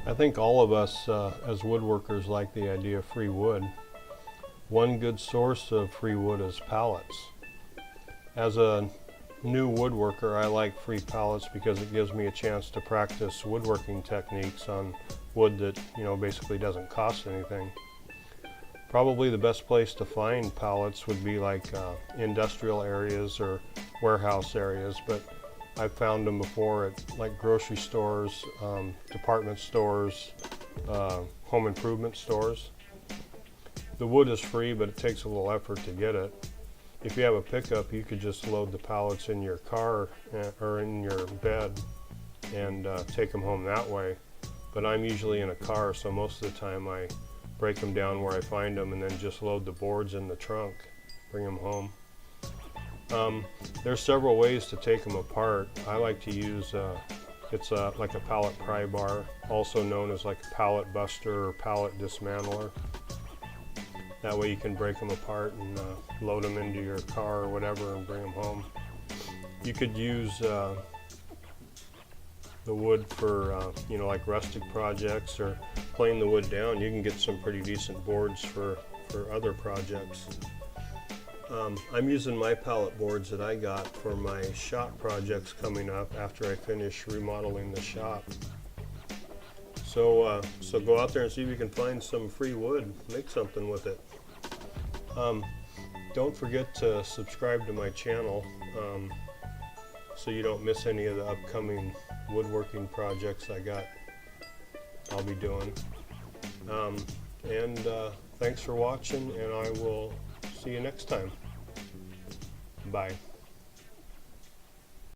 I think all of us as woodworkers like the idea of free wood. One good source of free wood is pallets. As a new woodworker, I like free pallets because it gives me a chance to practice woodworking techniques on wood that, basically doesn't cost anything. Probably the best place to find pallets would be like industrial areas or warehouse areas, but I've found them before at like grocery stores, department stores, home improvement stores. The wood is free, but it takes a little effort to get it. If you have a pickup, you could just load the pallets in your car or in your bed and take them home that way. But I'm usually in a car, so most of the time I break them down where I find them and then just load the boards in the trunk, bring them home. There's several ways to take them apart. I like to use, like a pallet pry bar, also known as like a pallet buster or pallet dismantler. That way you can break them apart and load them into your car or whatever and bring them home. You could use the wood for, like rustic projects or plain the wood down. You can get some pretty decent boards for other projects. I'm using my pallet boards that I got for my shop projects coming up after I finish remodeling the shop. So go out there and see if you can find some free wood. Make something with it. Don't forget to subscribe to my channel so you don't miss any of the upcoming woodworking projects I'll be doing. Thanks for watching, and I will see you next time. Bye.